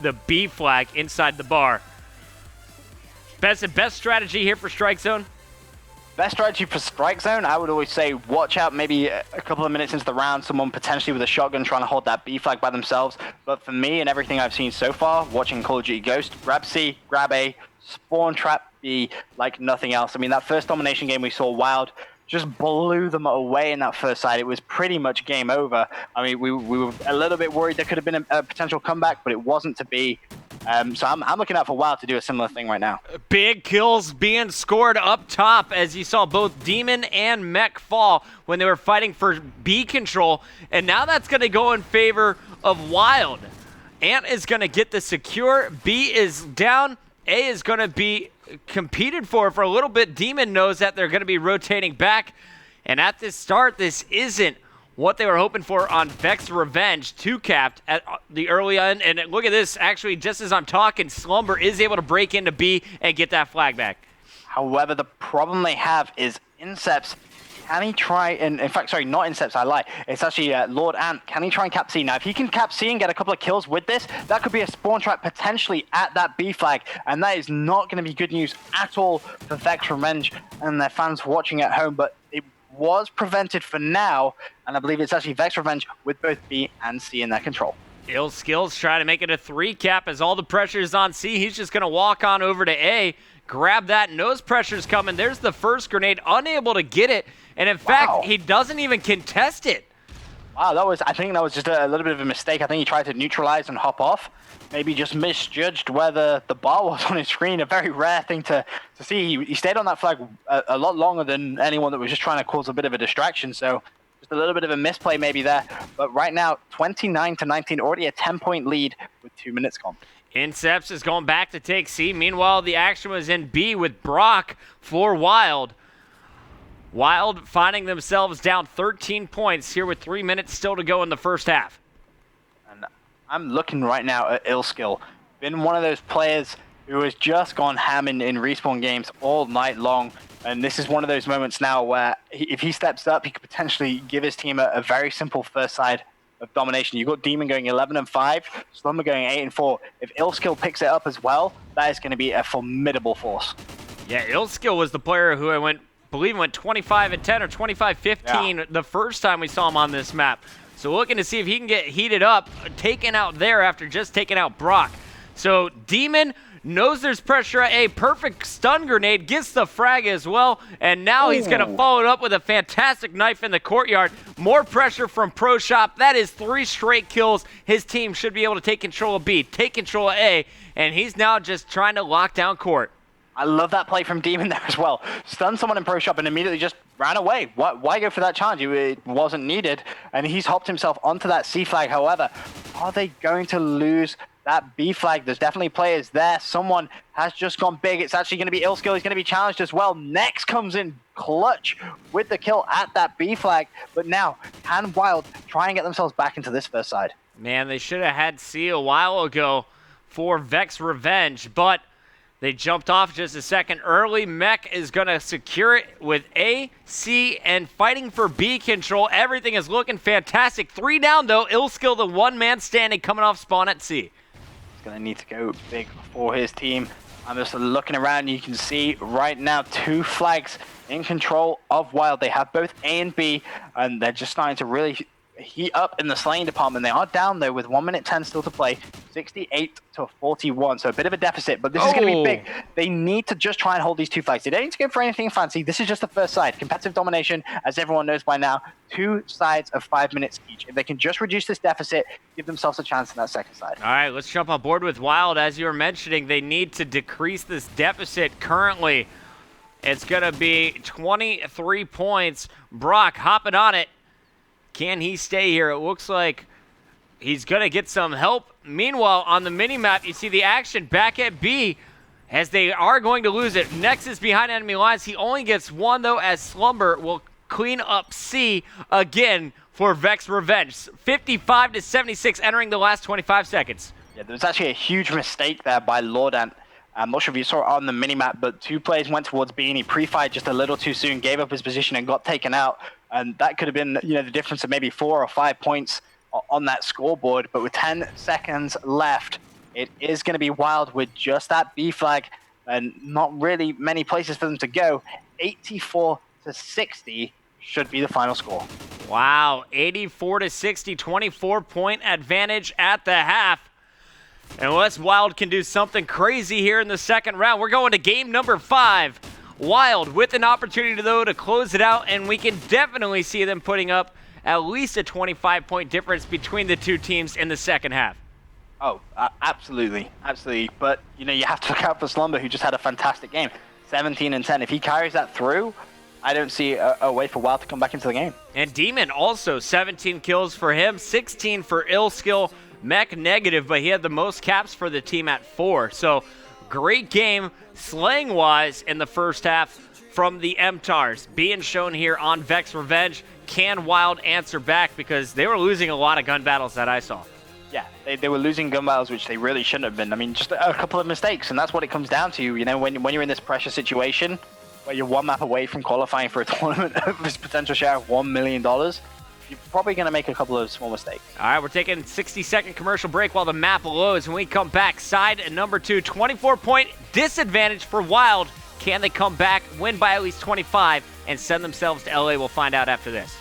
the B flag inside the bar. Best strategy here for Strike Zone? Best strategy for Strike Zone, I would always say watch out maybe a couple of minutes into the round, someone potentially with a shotgun trying to hold that B flag by themselves. But for me and everything I've seen so far, watching Call of Duty Ghost, grab C, grab A, spawn trap B like nothing else. I mean, that first domination game we saw, Wild just blew them away in that first side. It was pretty much game over. I mean, we were a little bit worried there could have been a potential comeback, but it wasn't to be. So I'm looking out for Wild to do a similar thing right now. Big kills being scored up top as you saw both Demon and Mech fall when they were fighting for B control. And now that's going to go in favor of Wild. Ant is going to get the secure. B is down. A is going to be competed for a little bit. Demon knows that they're going to be rotating back. And at this start, this isn't what they were hoping for on Vexx Revenge, 2-capped at the early end. And look at this, actually, just as I'm talking, Slumber is able to break into B and get that flag back. However, the problem they have is Inceps. Can he try, and in fact, sorry, not Inceps, I lie. It's actually Lord Ant. Can he try and cap C? Now, if he can cap C and get a couple of kills with this, that could be a spawn trap potentially at that B flag. And that is not going to be good news at all for Vexx Revenge and their fans watching at home. But it was prevented for now. And I believe it's actually Vexx Revenge with both B and C in their control. Ill Skills trying to make it a 3-cap as all the pressure is on C. He's just going to walk on over to A, grab that. Nose pressure's coming. There's the first grenade, unable to get it. And in fact, he doesn't even contest it. Wow, I think that was just a little bit of a mistake. I think he tried to neutralize and hop off. Maybe just misjudged where the bar was on his screen. A very rare thing to see. He stayed on that flag a lot longer than anyone that was just trying to cause a bit of a distraction. So just a little bit of a misplay maybe there. But right now, 29-19, already a 10-point lead with 2 minutes gone. Inceps is going back to take C. Meanwhile, the action was in B with Brock for Wild. Wild finding themselves down 13 points here with 3 minutes still to go in the first half. And I'm looking right now at Illskill. Been one of those players who has just gone ham in respawn games all night long. And this is one of those moments now where if he steps up, he could potentially give his team a very simple first side of domination. You've got Demon going 11-5, Slumber going 8-4. If Illskill picks it up as well, that is going to be a formidable force. Yeah, Illskill was the player who I believe went 25-10 or 25-15 the first time we saw him on this map. So looking to see if he can get heated up, taken out there after just taking out Brock. So Demon knows there's pressure at A, perfect stun grenade, gets the frag as well, and now he's going to follow it up with a fantastic knife in the courtyard. More pressure from Pro Shop. That is 3 straight kills. His team should be able to take control of B, take control of A, and he's now just trying to lock down court. I love that play from Demon there as well. Stunned someone in Pro Shop and immediately just ran away. Why go for that challenge? It wasn't needed. And he's hopped himself onto that C flag. However, are they going to lose that B flag? There's definitely players there. Someone has just gone big. It's actually going to be Illskill. He's going to be challenged as well. Next comes in clutch with the kill at that B flag. But now, can Wild try and get themselves back into this first side? Man, they should have had C a while ago for Vexx Revenge, but they jumped off just a second early. Mech is going to secure it with A, C, and fighting for B control. Everything is looking fantastic. 3 down, though. Illskill, the one-man standing, coming off spawn at C. He's going to need to go big for his team. I'm just looking around. You can see right now 2 flags in control of Wild. They have both A and B, and they're just starting to really heat up in the slaying department. They are down, though, with 1 minute 10 still to play. 68-41, so a bit of a deficit, but this is going to be big. They need to just try and hold these 2 flags. They don't need to go for anything fancy. This is just the first side. Competitive domination, as everyone knows by now, 2 sides of 5 minutes each. If they can just reduce this deficit, give themselves a chance in that second side. All right, let's jump on board with Wild. As you were mentioning, they need to decrease this deficit currently. It's going to be 23 points. Brock hopping on it. Can he stay here? It looks like he's going to get some help. Meanwhile, on the mini-map, you see the action back at B as they are going to lose it. Nexus behind enemy lines. He only gets 1, though, as Slumber will clean up C again for Vexx Revenge. 55-76 entering the last 25 seconds. Yeah, there was actually a huge mistake there by Lord Ant. I'm not sure if you saw it on the minimap, but 2 players went towards B and he pre-fired just a little too soon, gave up his position and got taken out. And that could have been, the difference of maybe 4 or 5 points on that scoreboard. But with 10 seconds left, It is going to be Wild with just that B flag and not really many places for them to go. 84-60 should be the final score. Wow, 84-60, 24-point advantage at the half. Unless Wild can do something crazy here in the second round, we're going to game number 5. Wild with an opportunity, though, to close it out, and we can definitely see them putting up at least a 25-point difference between the two teams in the second half. Oh, absolutely. Absolutely. But, you have to look out for Slumber, who just had a fantastic game. 17-10. If he carries that through, I don't see a way for Wild to come back into the game. And Demon also 17 kills for him, 16 for Illskill. Mech negative, but he had the most caps for the team at 4. So great game slaying-wise in the first half from the MTARs. Being shown here on Vexx Revenge. Can Wild answer back? Because they were losing a lot of gun battles that I saw. Yeah, they were losing gun battles, which they really shouldn't have been. I mean, just a couple of mistakes, and that's what it comes down to. When you're in this pressure situation, where you're one map away from qualifying for a tournament of this potential share of $1 million, you're probably going to make a couple of small mistakes. All right, we're taking a 60-second commercial break while the map loads. When we come back, side number 2, 24-point disadvantage for Wild. Can they come back, win by at least 25, and send themselves to LA? We'll find out after this.